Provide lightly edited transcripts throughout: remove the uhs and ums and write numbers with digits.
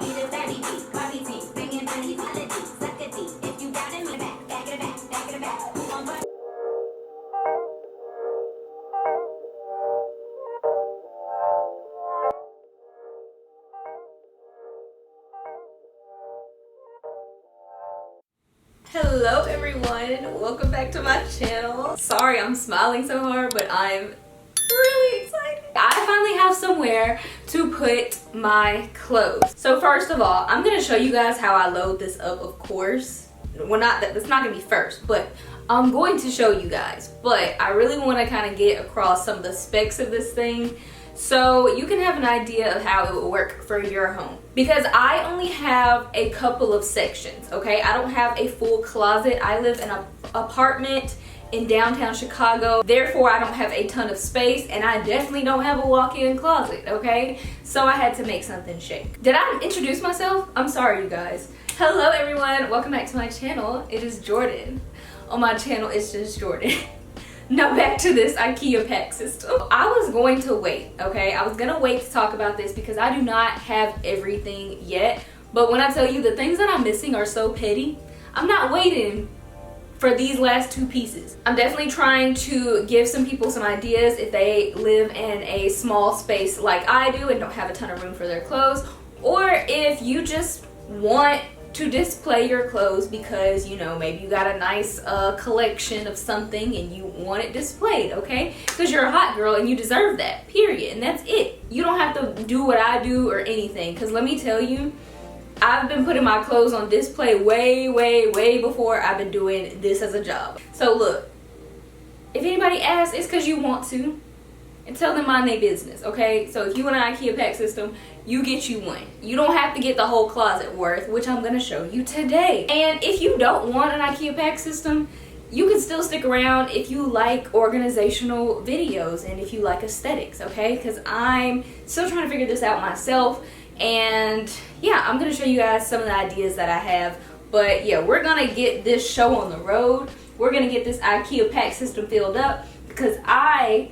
Hello everyone, welcome back to my channel. Sorry I'm smiling so hard, but I'm really excited. I finally have somewhere to put my clothes. So first of all, I'm gonna show you guys how I load this up, of course. Well, that's not gonna be first, but I'm going to show you guys. But I really wanna kind of get across some of the specs of this thing so you can have an idea of how it will work for your home. Because I only have a couple of sections, okay? I don't have a full closet. I live in an apartment in downtown Chicago. Therefore, I don't have a ton of space, and I definitely don't have a walk-in closet, okay? So I had to make something shake. Did I introduce myself? I'm sorry, you guys. Hello, everyone. Welcome back to my channel. It is Jordan. On my channel, it's just Jordan. Now back to this Ikea Pax system. I was going to wait, okay? I was gonna wait to talk about this because I do not have everything yet. But when I tell you the things that I'm missing are so petty, I'm not waiting for these last two pieces. I'm definitely trying to give some people some ideas if they live in a small space like I do and don't have a ton of room for their clothes, or if you just want to display your clothes because, you know, maybe you got a nice collection of something and you want it displayed, okay? Because you're a hot girl and you deserve that, period. And that's it. You don't have to do what I do or anything, because let me tell you, I've been putting my clothes on display way before I've been doing this as a job. So look, if anybody asks, it's because you want to, and tell them mind their business, okay? So if you want an Ikea Pax system, you get you one. You don't have to get the whole closet worth, which I'm gonna show you today. And if you don't want an Ikea Pax system, you can still stick around if you like organizational videos and if you like aesthetics, okay? Because I'm still trying to figure this out myself. And yeah, I'm gonna show you guys some of the ideas that I have. But yeah, we're gonna get this show on the road. We're gonna get this Ikea Pax system filled up because I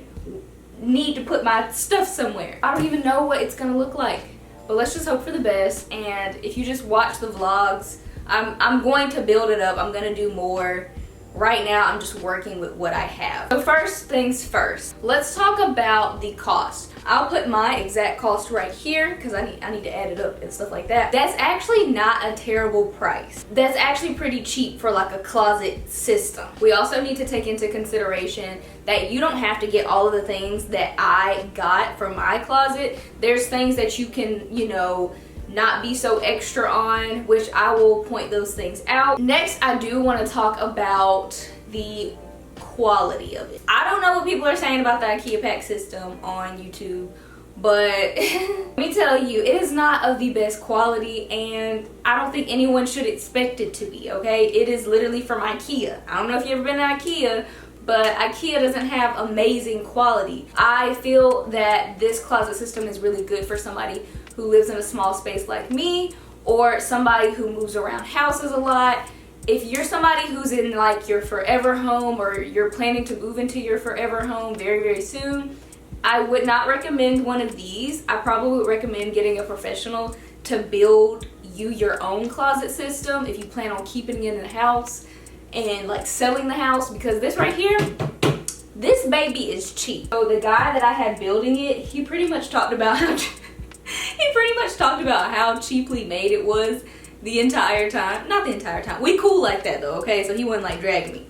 need to put my stuff somewhere. I don't even know what it's gonna look like, but let's just hope for the best. And if you just watch the vlogs, I'm going to build it up. I'm gonna do more. Right now I'm just working with what I have. So first things first, let's talk about the cost. I'll put my exact cost right here because I need to add it up and stuff like that. That's actually not a terrible price. That's actually pretty cheap for like a closet system. We also need to take into consideration that you don't have to get all of the things that I got from my closet. There's things that you can, you know, not be so extra on, which I will point those things out. Next, I do want to talk about the quality of it. I don't know what people are saying about the Ikea Pax system on YouTube, but let me tell you, it is not of the best quality, and I don't think anyone should expect it to be, okay? It is literally from Ikea. I don't know if you've ever been to Ikea, but Ikea doesn't have amazing quality. I feel that this closet system is really good for somebody who lives in a small space like me, or somebody who moves around houses a lot. If you're somebody who's in like your forever home, or you're planning to move into your forever home very soon, I would not recommend one of these. I probably would recommend getting a professional to build you your own closet system if you plan on keeping it in the house and like selling the house, because this right here, this baby is cheap. So the guy that I had building it, he pretty much talked about how cheaply made it was the entire time. Not the entire time. We cool like that though, okay? So he wasn't like dragging me.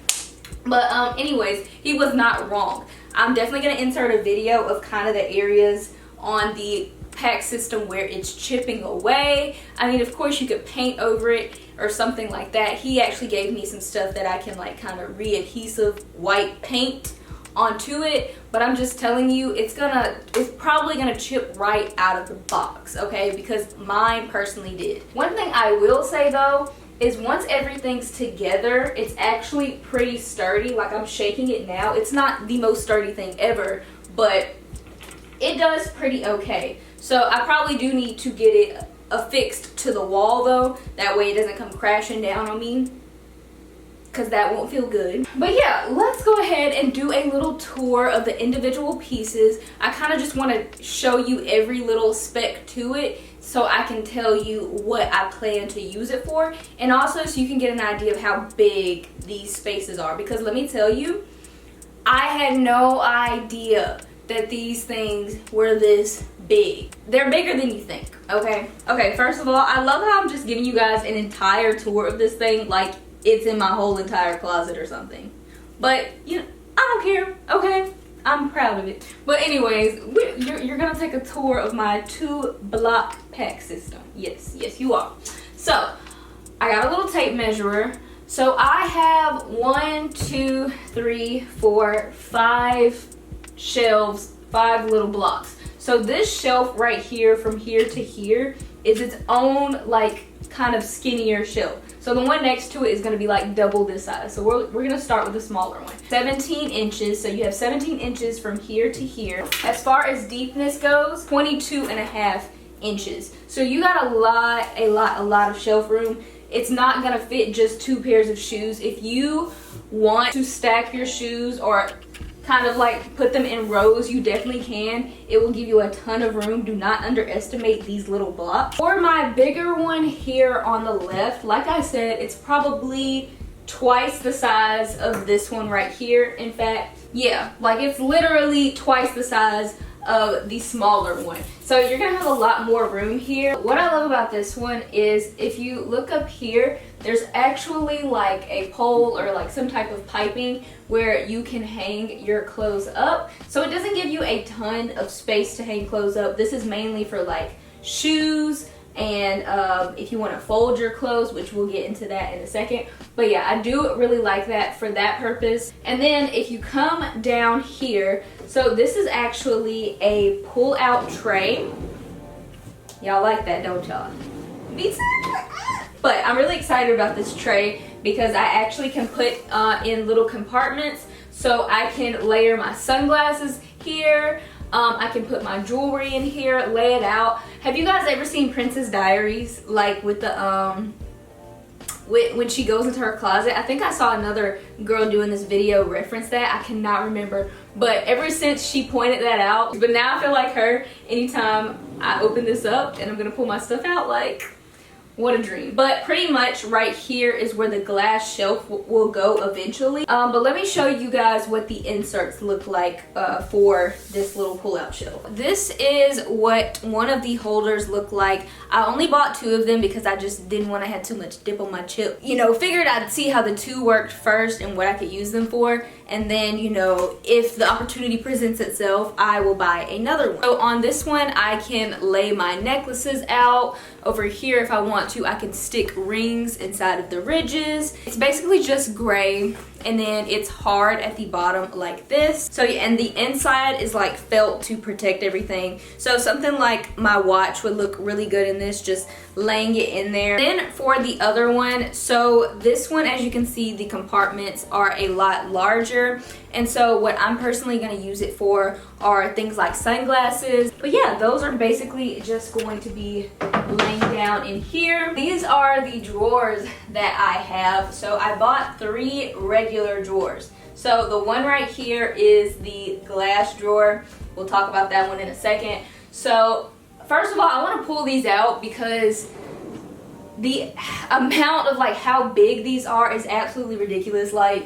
But anyways, he was not wrong. I'm definitely gonna insert a video of kind of the areas on the Pax system where it's chipping away. I mean, of course you could paint over it or something like that. He actually gave me some stuff that I can like kind of re-adhesive white paint onto it, but I'm just telling you, it's probably gonna chip right out of the box, okay? Because mine personally did. One thing I will say though is once everything's together, it's actually pretty sturdy. Like, I'm shaking it now. It's not the most sturdy thing ever, but it does pretty okay. So I probably do need to get it affixed to the wall though, that way it doesn't come crashing down on me, because that won't feel good. But yeah, let's go ahead and do a little tour of the individual pieces. I kind of just want to show you every little spec to it so I can tell you what I plan to use it for, and also so you can get an idea of how big these spaces are, because let me tell you, I had no idea that these things were this big. They're bigger than you think, okay? Okay, first of all, I love how I'm just giving you guys an entire tour of this thing like it's in my whole entire closet or something. But, you know, I don't care, okay? I'm proud of it. But anyways, you're gonna take a tour of my 2-block PAX system. Yes, you are. So, I got a little tape measurer. So I have 5 shelves, 5 little blocks. So this shelf right here, from here to here, is its own like kind of skinnier shelf. So the one next to it is going to be like double this size. So we're going to start with a smaller one. 17 inches. So you have 17 inches from here to here. As far as deepness goes, 22.5 inches. So you got a lot of shelf room. It's not going to fit just 2 pairs of shoes. If you want to stack your shoes or kind of like put them in rows, you definitely can. It will give you a ton of room. Do not underestimate these little blocks. For my bigger one here on the left, like I said, it's probably twice the size of this one right here. In fact, yeah, like it's literally twice the size of the smaller one. So you're gonna have a lot more room here. What I love about this one is if you look up here, there's actually like a pole or like some type of piping where you can hang your clothes up. So it doesn't give you a ton of space to hang clothes up. This is mainly for like shoes and if you want to fold your clothes, which we'll get into that in a second. But yeah, I do really like that for that purpose. And then if you come down here, so this is actually a pull-out tray. Y'all like that, don't y'all? Me too. But I'm really excited about this tray because I actually can put in little compartments, so I can layer my sunglasses here. I can put my jewelry in here, lay it out. Have you guys ever seen Princess Diaries? Like with the when she goes into her closet. I think I saw another girl doing this video reference that. I cannot remember. But ever since she pointed that out, but now I feel like her anytime I open this up and I'm gonna pull my stuff out, like, what a dream. But pretty much right here is where the glass shelf will go eventually. But let me show you guys what the inserts look like for this little pull-out shelf. This is what one of the holders look like. I only bought 2 of them because I just didn't want to have too much dip on my chip. You know, figured I'd see how the 2 worked first and what I could use them for. And then, you know, if the opportunity presents itself, I will buy another one. So on this one, I can lay my necklaces out. Over here, if I want to, I can stick rings inside of the ridges. It's basically just gray, and then it's hard at the bottom like this. So yeah, and the inside is like felt to protect everything. So something like my watch would look really good in this, just laying it in there. Then for the other one, so this one, as you can see, the compartments are a lot larger. And so what I'm personally going to use it for are things like sunglasses. But yeah, those are basically just going to be laying down in here. These are the drawers that I have. So I bought 3 regular drawers. So the one right here is the glass drawer. We'll talk about that one in a second. So first of all, I want to pull these out because the amount of like how big these are is absolutely ridiculous. Like,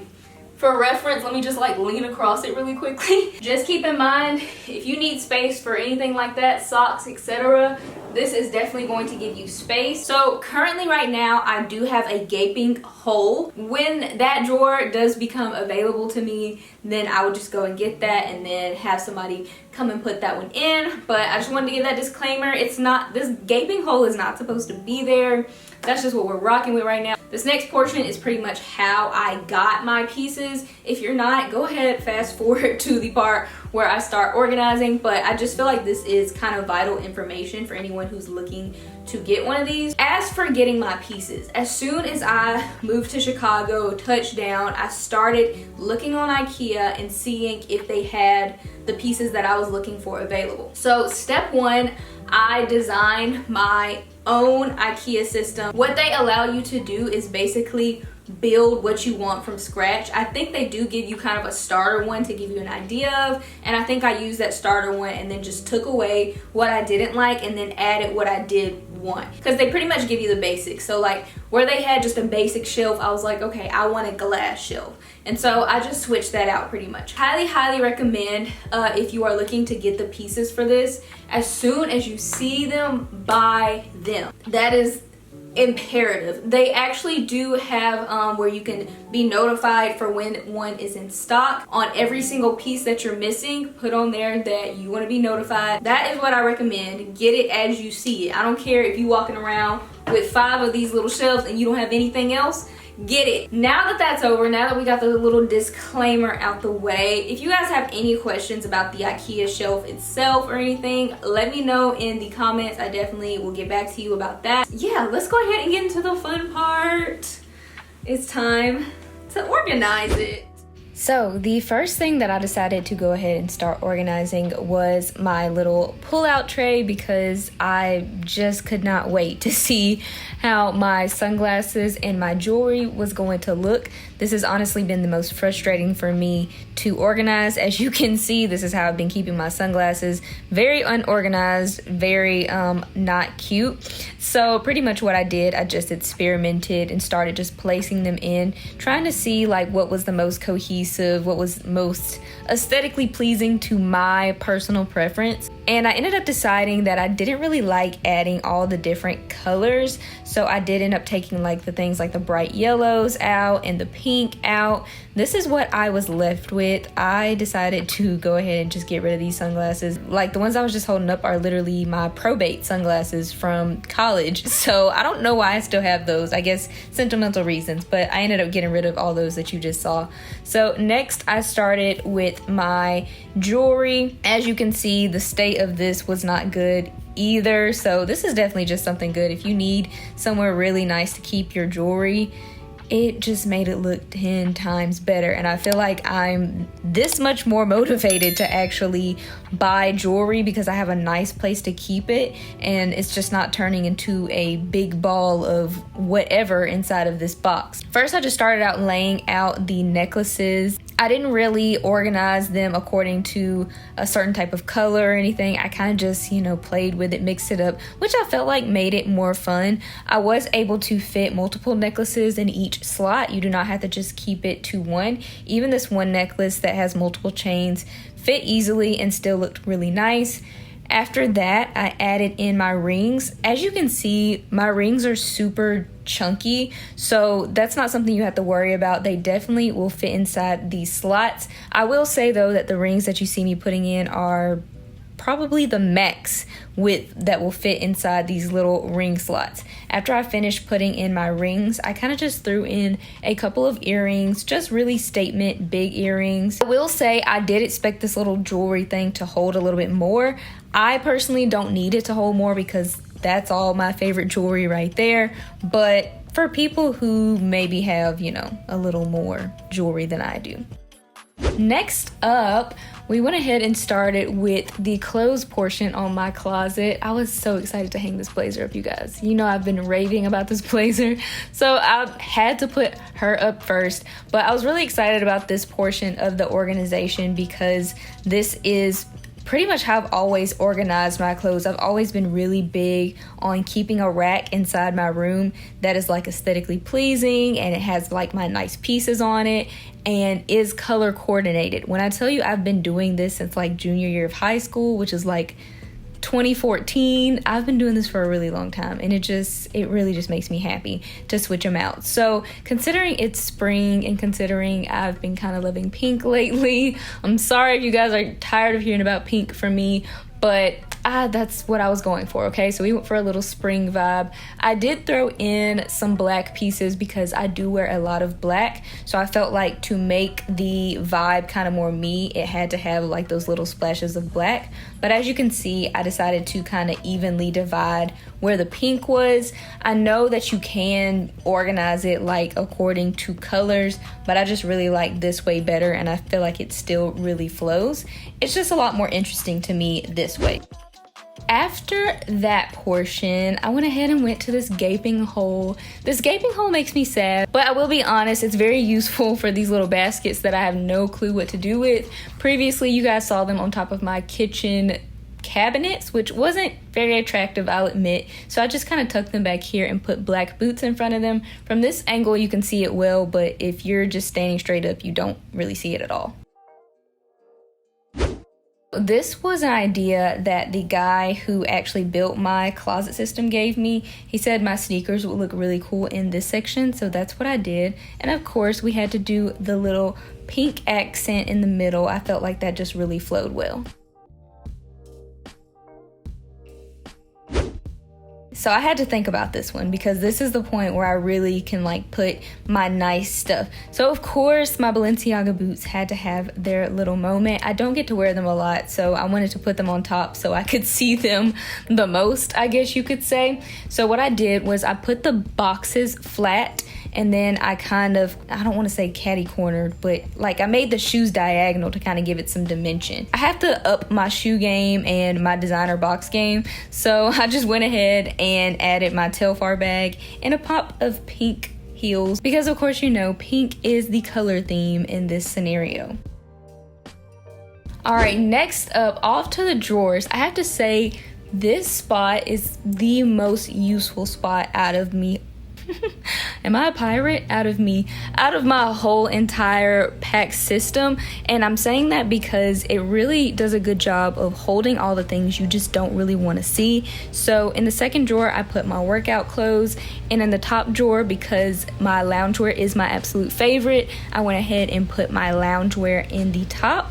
for reference, let me just like lean across it really quickly. Just keep in mind, if you need space for anything like that, socks, etc., this is definitely going to give you space. So currently right now, I do have a gaping hole. When that drawer does become available to me, then I would just go and get that and then have somebody come and put that one in. But I just wanted to give that disclaimer. It's not, this gaping hole is not supposed to be there. That's just what we're rocking with right now. This next portion is pretty much how I got my pieces. If you're not, go ahead, fast forward to the part where I start organizing. But I just feel like this is kind of vital information for anyone who's looking to get one of these. As for getting my pieces, as soon as I moved to Chicago, touched down, I started looking on Ikea and seeing if they had the pieces that I was looking for available. So step 1, I designed my own IKEA system. What they allow you to do is basically build what you want from scratch. I think they do give you kind of a starter one to give you an idea of, and I think I used that starter one and then just took away what I didn't like and then added what I did want, because they pretty much give you the basics. So like where they had just a basic shelf, I was like, okay, I want a glass shelf, and so I just switched that out pretty much. Highly recommend if you are looking to get the pieces for this, as soon as you see them, buy them. That is imperative. They actually do have where you can be notified for when one is in stock. On every single piece that you're missing, put on there that you want to be notified. That is what I recommend. Get it as you see it. I don't care if you're walking around with 5 of these little shelves and you don't have anything else. Get it. Now that that's over, now that we got the little disclaimer out the way, if you guys have any questions about the IKEA shelf itself or anything, let me know in the comments. I definitely will get back to you about that. Yeah, let's go ahead and get into the fun part. It's time to organize it. So the first thing that I decided to go ahead and start organizing was my little pull-out tray, because I just could not wait to see how my sunglasses and my jewelry was going to look. This has honestly been the most frustrating for me to organize. As you can see, this is how I've been keeping my sunglasses. Very unorganized, very not cute. So pretty much what I did, I just experimented and started just placing them in, trying to see like what was the most cohesive, what was most aesthetically pleasing to my personal preference. And I ended up deciding that I didn't really like adding all the different colors. So I did end up taking like the things like the bright yellows out and the pink out. This is what I was left with. I decided to go ahead and just get rid of these sunglasses. Like the ones I was just holding up are literally my probate sunglasses from college. So I don't know why I still have those. I guess sentimental reasons, but I ended up getting rid of all those that you just saw. So next I started with my jewelry. As you can see, the state of this was not good either. So this is definitely just something good. If you need somewhere really nice to keep your jewelry, it just made it look 10 times better. And I feel like I'm this much more motivated to actually buy jewelry because I have a nice place to keep it, and it's just not turning into a big ball of whatever inside of this box. First, I just started out laying out the necklaces. I didn't really organize them according to a certain type of color or anything. I kind of just, played with it, mixed it up, which I felt like made it more fun. I was able to fit multiple necklaces in each slot. You do not have to just keep it to one. Even this one necklace that has multiple chains fit easily and still looked really nice. After that, I added in my rings. As you can see, my rings are super chunky, so that's not something you have to worry about. They definitely will fit inside these slots. I will say though that the rings that you see me putting in are probably the max width that will fit inside these little ring slots. After I finished putting in my rings, I kind of just threw in a couple of earrings, just really statement big earrings. I will say I did expect this little jewelry thing to hold a little bit more. I personally don't need it to hold more because that's all my favorite jewelry right there. But for people who maybe have, a little more jewelry than I do. Next up, we went ahead and started with the clothes portion on my closet. I was so excited to hang this blazer up, you guys. I've been raving about this blazer, so I had to put her up first. But I was really excited about this portion of the organization because this is pretty much how I've always organized my clothes. I've always been really big on keeping a rack inside my room that is like aesthetically pleasing, and it has like my nice pieces on it and is color coordinated. When I tell you I've been doing this since like junior year of high school, which is like 2014, I've been doing this for a really long time, and it really just makes me happy to switch them out. So considering it's spring and considering I've been kind of loving pink lately, I'm sorry if you guys are tired of hearing about pink from me, but that's what I was going for, okay? So we went for a little spring vibe. I did throw in some black pieces because I do wear a lot of black, so I felt like to make the vibe kind of more me, it had to have like those little splashes of black. But as you can see, I decided to kind of evenly divide where the pink was. I know that you can organize it like according to colors, but I just really like this way better, and I feel like it still really flows. It's just a lot more interesting to me this way. After that portion, I went ahead and went to this gaping hole. This gaping hole makes me sad, but I will be honest, it's very useful for these little baskets that I have no clue what to do with. Previously, you guys saw them on top of my kitchen cabinets, which wasn't very attractive, I'll admit. So I just kind of tucked them back here and put black boots in front of them. From this angle, you can see it well, but if you're just standing straight up, you don't really see it at all. This was an idea that the guy who actually built my closet system gave me. He said my sneakers would look really cool in this section, so that's what I did. And of course, we had to do the little pink accent in the middle. I felt like that just really flowed well. So I had to think about this one because this is the point where I really can like put my nice stuff. So of course my Balenciaga boots had to have their little moment. I don't get to wear them a lot, so I wanted to put them on top so I could see them the most, I guess you could say. So what I did was I put the boxes flat, and then I kind of, I don't want to say catty cornered, but like I made the shoes diagonal to kind of give it some dimension. I have to up my shoe game and my designer box game, so I just went ahead and added my Telfar bag and a pop of pink heels, because of course you know pink is the color theme in this scenario. Alright, next up, off to the drawers. I have to say this spot is the most useful spot out of me. Am I a pirate? Out of my whole entire Pax system. And I'm saying that because it really does a good job of holding all the things you just don't really want to see. So in the second drawer, I put my workout clothes, and in the top drawer, because my loungewear is my absolute favorite, I went ahead and put my loungewear in the top.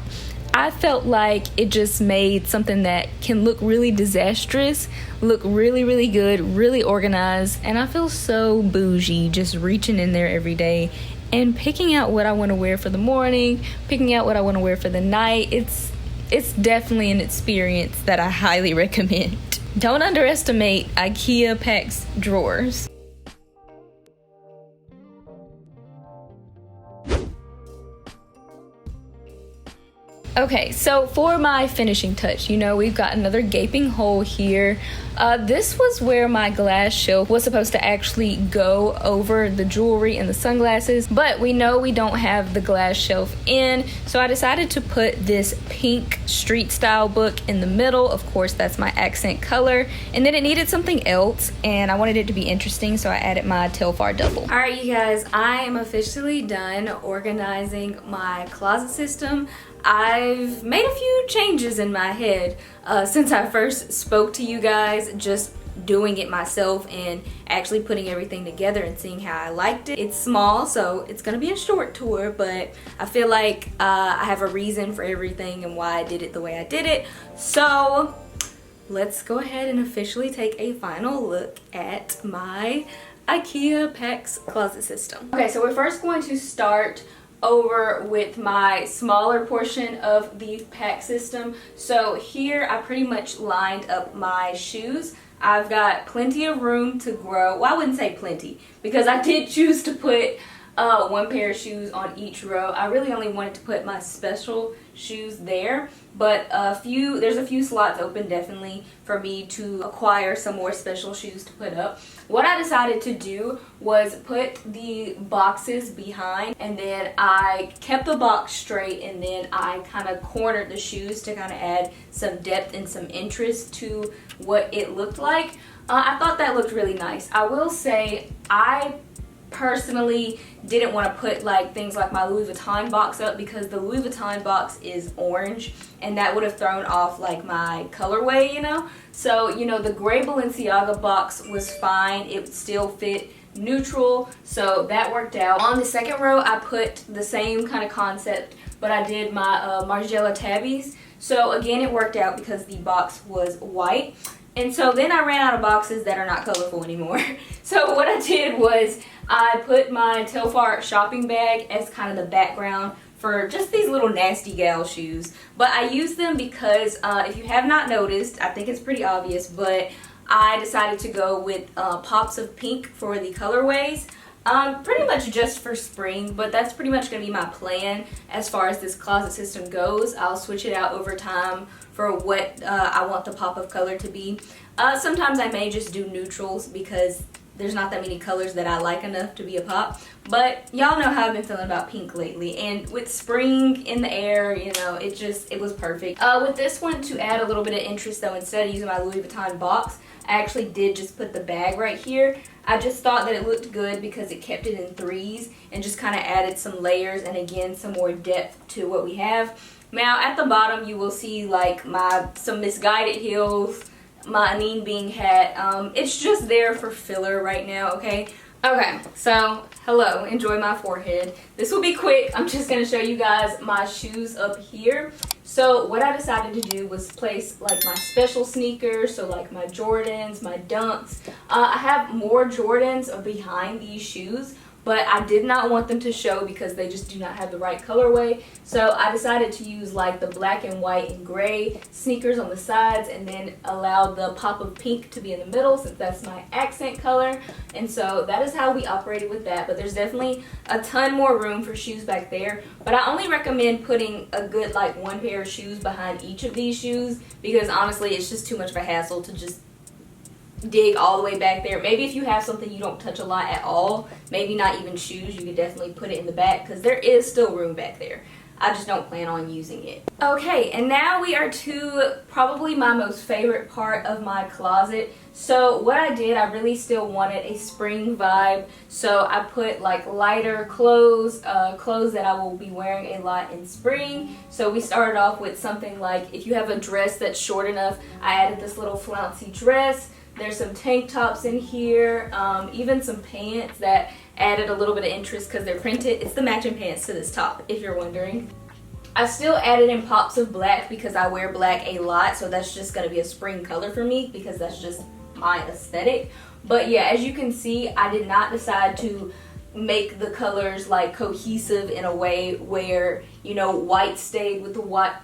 I felt like it just made something that can look really disastrous look really, really good, really organized, and I feel so bougie just reaching in there every day and picking out what I want to wear for the morning, picking out what I want to wear for the night. It's definitely an experience that I highly recommend. Don't underestimate Ikea Pax drawers. Okay, so for my finishing touch, you know, we've got another gaping hole here. This was where my glass shelf was supposed to actually go over the jewelry and the sunglasses, but we know we don't have the glass shelf in, so I decided to put this pink street style book in the middle. Of course, that's my accent color, and then it needed something else, and I wanted it to be interesting, so I added my Telfar duffel. All right, you guys, I am officially done organizing my closet system. I've made a few changes in my head since I first spoke to you guys, just doing it myself and actually putting everything together and seeing how I liked it. It's small, so it's gonna be a short tour, but I feel like I have a reason for everything and why I did it the way I did it. So let's go ahead and officially take a final look at my Ikea Pax closet system. Okay, so we're first going to start over with my smaller portion of the pack system. So here I pretty much lined up my shoes. I've got plenty of room to grow. Well, I wouldn't say plenty, because I did choose to put one pair of shoes on each row. I really only wanted to put my special shoes there, but there's a few slots open definitely for me to acquire some more special shoes to put up. What I decided to do was put the boxes behind, and then I kept the box straight, and then I kind of cornered the shoes to kind of add some depth and some interest to what it looked like. I thought that looked really nice. I will say I personally didn't want to put like things like my Louis Vuitton box up, because the Louis Vuitton box is orange and that would have thrown off like my colorway, you know. So, you know, the gray Balenciaga box was fine. It still fit neutral, so that worked out. On the second row, I put the same kind of concept, but I did my Margiela tabbies. So again, it worked out because the box was white. And so then I ran out of boxes that are not colorful anymore. So what I did was I put my Telfar shopping bag as kind of the background for just these little nasty gal shoes. But I used them because if you have not noticed, I think it's pretty obvious, but I decided to go with pops of pink for the colorways. Pretty much just for spring, but that's pretty much going to be my plan as far as this closet system goes. I'll switch it out over time for what I want the pop of color to be. Sometimes I may just do neutrals because there's not that many colors that I like enough to be a pop. But y'all know how I've been feeling about pink lately. And with spring in the air, you know, it was perfect. With this one, to add a little bit of interest though, instead of using my Louis Vuitton box, I actually did just put the bag right here. I just thought that it looked good because it kept it in threes and just kind of added some layers and again some more depth to what we have. Now at the bottom you will see like some Misguided heels, my Anine Bing hat. It's just there for filler right now, okay? Okay, so hello, enjoy my forehead. This will be quick. I'm just gonna show you guys my shoes up here. So what I decided to do was place like my special sneakers, so like my Jordans, my Dunks. I have more Jordans behind these shoes, but I did not want them to show because they just do not have the right colorway. So I decided to use like the black and white and gray sneakers on the sides and then allow the pop of pink to be in the middle since that's my accent color. And so that is how we operated with that. But there's definitely a ton more room for shoes back there. But I only recommend putting a good like one pair of shoes behind each of these shoes because honestly it's just too much of a hassle to just dig all the way back there. Maybe if you have something you don't touch a lot at all, maybe not even shoes, you could definitely put it in the back because there is still room back there. I just don't plan on using it. Okay, and now we are to probably my most favorite part of my closet. So what I did, I really still wanted a spring vibe, so I put like lighter clothes, clothes that I will be wearing a lot in spring. So we started off with something like, if you have a dress that's short enough, I added this little flouncy dress. There's some tank tops in here, even some pants that added a little bit of interest because they're printed. It's the matching pants to this top, if you're wondering. I still added in pops of black because I wear black a lot, so that's just going to be a spring color for me because that's just my aesthetic. But yeah, as you can see, I did not decide to make the colors like cohesive in a way where, you know, white stayed with the white.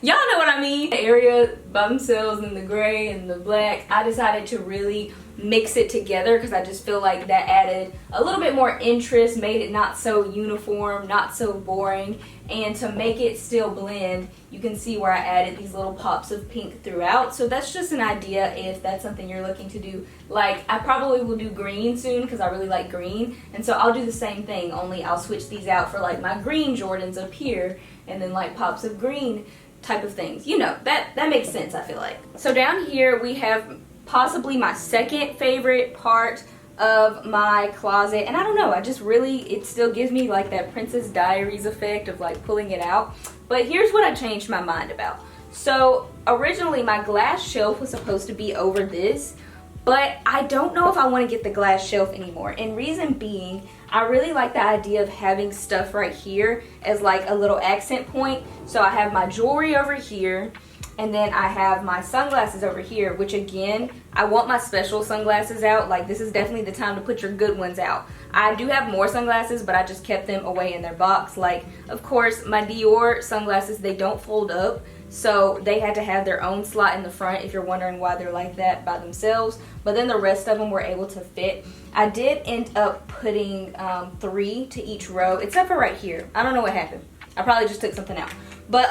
Y'all know what I mean. The area by themselves and the gray and the black, I decided to really mix it together because I just feel like that added a little bit more interest, made it not so uniform, not so boring, and to make it still blend, you can see where I added these little pops of pink throughout. So that's just an idea if that's something you're looking to do. Like, I probably will do green soon because I really like green, and so I'll do the same thing, only I'll switch these out for like my green Jordans up here and then like pops of green type of things. You know, that makes sense, I feel like. So down here we have possibly my second favorite part of my closet, and I don't know, I just really, it still gives me like that Princess Diaries effect of like pulling it out. But here's what I changed my mind about. So originally my glass shelf was supposed to be over this, but I don't know if I want to get the glass shelf anymore, and reason being, I really like the idea of having stuff right here as like a little accent point. So I have my jewelry over here, and then I have my sunglasses over here, which again, I want my special sunglasses out. Like, this is definitely the time to put your good ones out. I do have more sunglasses, but I just kept them away in their box. Like, of course, my Dior sunglasses, they don't fold up, so they had to have their own slot in the front, if you're wondering why they're like that by themselves. But then the rest of them were able to fit. I did end up putting 3 to each row, except for right here. I don't know what happened. I probably just took something out. But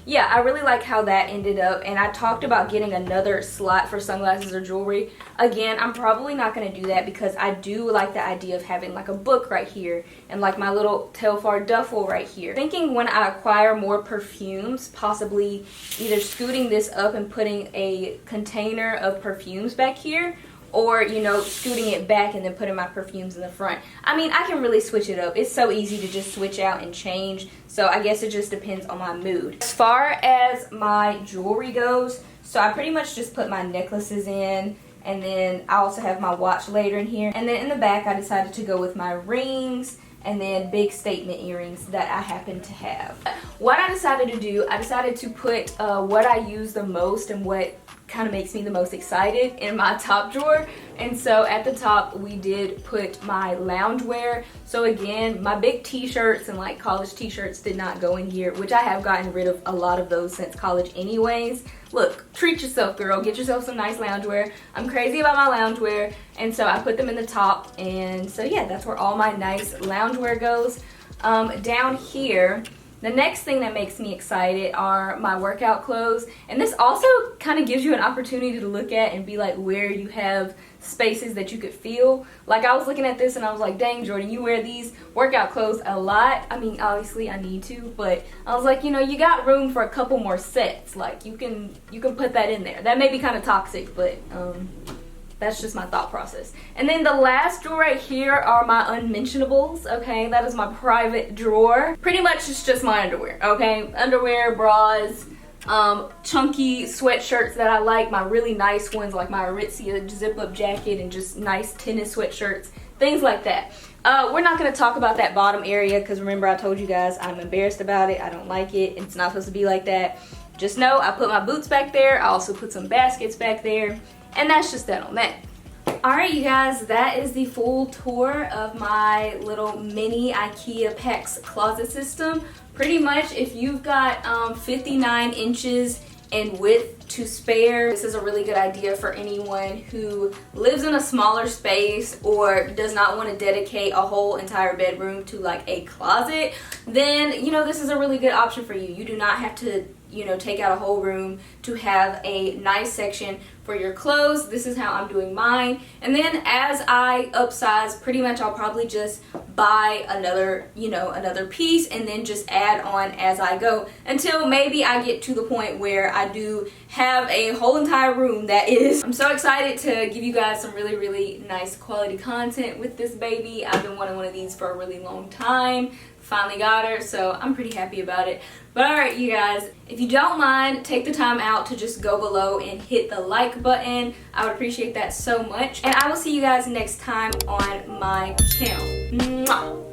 yeah, I really like how that ended up, and I talked about getting another slot for sunglasses or jewelry. Again, I'm probably not going to do that because I do like the idea of having like a book right here and like my little Telfar duffel right here. Thinking when I acquire more perfumes, possibly either scooting this up and putting a container of perfumes back here, or, you know, scooting it back and then putting my perfumes in the front. I mean, I can really switch it up. It's so easy to just switch out and change. So I guess it just depends on my mood. As far as my jewelry goes, so I pretty much just put my necklaces in, and then I also have my watch later in here. And then in the back, I decided to go with my rings and then big statement earrings that I happen to have. What I decided to do, I decided to put what I use the most and what kind of makes me the most excited in my top drawer. And so at the top we did put my loungewear. So again, my big t-shirts and like college t-shirts did not go in here, which I have gotten rid of a lot of those since college anyways. Look, treat yourself, girl. Get yourself some nice loungewear. I'm crazy about my loungewear, and so I put them in the top. And so yeah, that's where all my nice loungewear goes. Down here, the next thing that makes me excited are my workout clothes. And this also kind of gives you an opportunity to look at and be like where you have spaces that you could fill. Like I was looking at this and I was like, dang, Jordan, you wear these workout clothes a lot. I mean, obviously I need to, but I was like, you know, you got room for a couple more sets. Like you can put that in there. That may be kind of toxic, but that's just my thought process. And then the last drawer right here are my unmentionables, okay? That is my private drawer. Pretty much it's just my underwear, okay? Underwear, bras, chunky sweatshirts that I like, my really nice ones like my Aritzia zip-up jacket and just nice tennis sweatshirts, things like that. We're not going to talk about that bottom area because remember I told you guys I'm embarrassed about it. I don't like it. It's not supposed to be like that. Just know I put my boots back there. I also put some baskets back there. And that's just that on that. Alright you guys, that is the full tour of my little mini Ikea Pax closet system. Pretty much if you've got 59 inches in width to spare, this is a really good idea for anyone who lives in a smaller space or does not want to dedicate a whole entire bedroom to like a closet. Then, you know, this is a really good option for you. You do not have to, you know, take out a whole room to have a nice section for your clothes. This is how I'm doing mine. And then as I upsize, pretty much I'll probably just buy another, you know, another piece and then just add on as I go until maybe I get to the point where I do have a whole entire room that is. I'm so excited to give you guys some really, really nice quality content with this baby. I've been wanting one of these for a really long time. Finally got her, so I'm pretty happy about it. But alright you guys, if you don't mind, take the time out to just go below and hit the like button. I would appreciate that so much. And I will see you guys next time on my channel. Mwah!